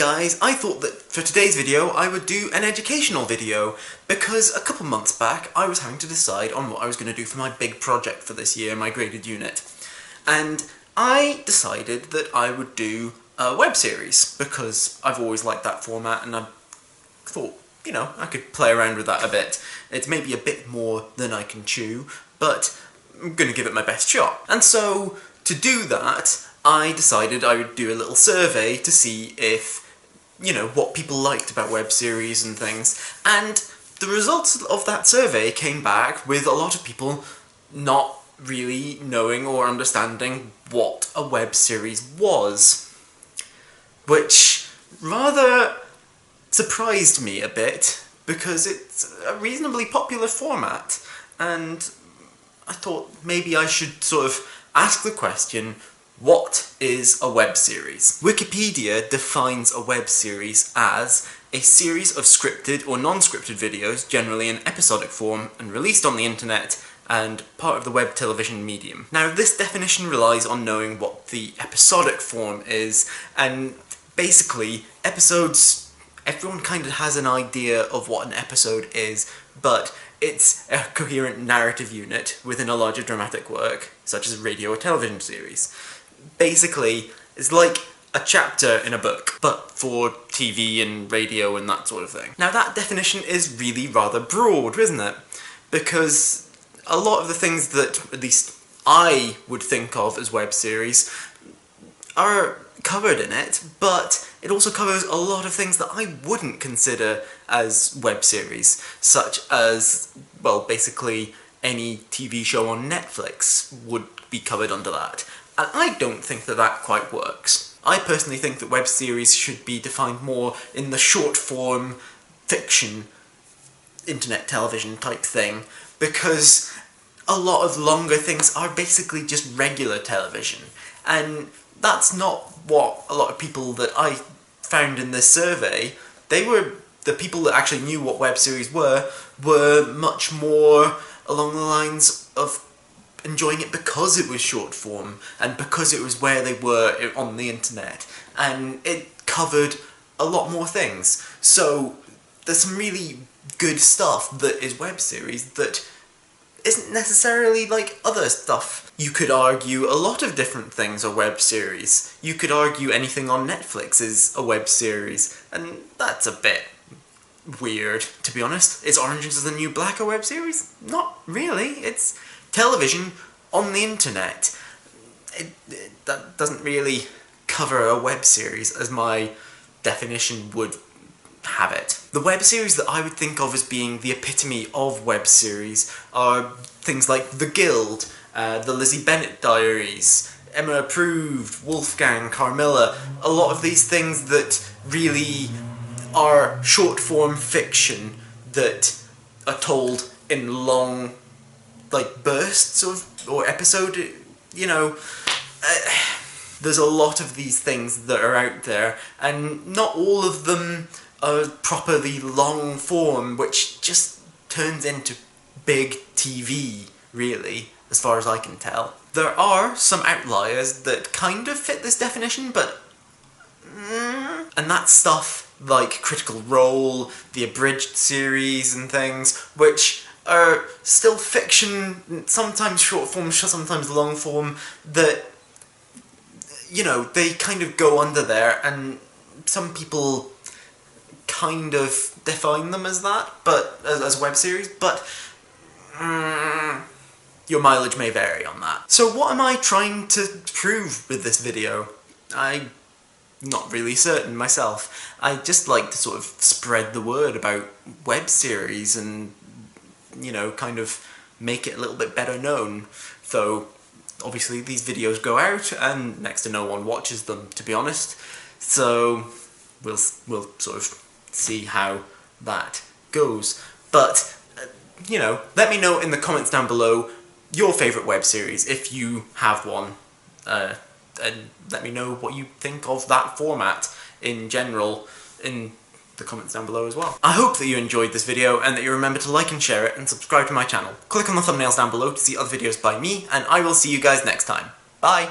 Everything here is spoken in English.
guys, I thought that for today's video I would do an educational video because a couple months back I was having to decide on what I was going to do for my big project for this year, my graded unit. And I decided that I would do a web series because I've always liked that format and I thought, you know, I could play around with that a bit. It's maybe a bit more than I can chew, but I'm going to give it my best shot. And so, to do that, I decided I would do a little survey to see if, you know, what people liked about web series and things. And the results of that survey came back with a lot of people not really knowing or understanding what a web series was. Which rather surprised me a bit, because it's a reasonably popular format, and I thought maybe I should sort of ask the question, what is a web series? Wikipedia defines a web series as a series of scripted or non-scripted videos, generally in episodic form, and released on the internet, and part of the web television medium. Now, this definition relies on knowing what the episodic form is, and basically, episodes, everyone kind of has an idea of what an episode is, but it's a coherent narrative unit within a larger dramatic work, such as a radio or television series. Basically, it's like a chapter in a book, but for TV and radio and that sort of thing. Now that definition is really rather broad, isn't it? Because a lot of the things that at least I would think of as web series are covered in it, but it also covers a lot of things that I wouldn't consider as web series, such as, well, basically any TV show on Netflix would be covered under that. And I don't think that that quite works. I personally think that web series should be defined more in the short form fiction, internet television type thing, because a lot of longer things are basically just regular television, and that's not what a lot of people that I found in this survey, the people that actually knew what web series were much more along the lines of enjoying it because it was short form, and because it was where they were on the internet, and it covered a lot more things. So there's some really good stuff that is web series that isn't necessarily like other stuff. You could argue a lot of different things are web series. You could argue anything on Netflix is a web series, and that's a bit weird, to be honest. Is Orange is the New Black a web series? Not really. It's television on the internet. That doesn't really cover a web series as my definition would have it. The web series that I would think of as being the epitome of web series are things like The Guild, the Lizzie Bennet Diaries, Emma Approved, Wolfgang, Carmilla, a lot of these things that really are short form fiction that are told in long, like, bursts or episode, you know. There's a lot of these things that are out there, and not all of them are properly long form, which just turns into big TV, really, as far as I can tell. There are some outliers that kind of fit this definition, but and that's stuff like Critical Role, the abridged series and things, which are still fiction, sometimes short form, sometimes long form, that, you know, they kind of go under there, and some people kind of define them as that, but as a web series, but your mileage may vary on that. So what am I trying to prove with this video? I'm not really certain myself. I just like to sort of spread the word about web series and, you know, kind of make it a little bit better known. Though, obviously these videos go out and next to no one watches them, to be honest. So we'll sort of see how that goes. But, you know, let me know in the comments down below your favourite web series, if you have one. And let me know what you think of that format in general in the comments down below as well. I hope that you enjoyed this video and that you remember to like and share it and subscribe to my channel. Click on the thumbnails down below to see other videos by me, and I will see you guys next time. Bye!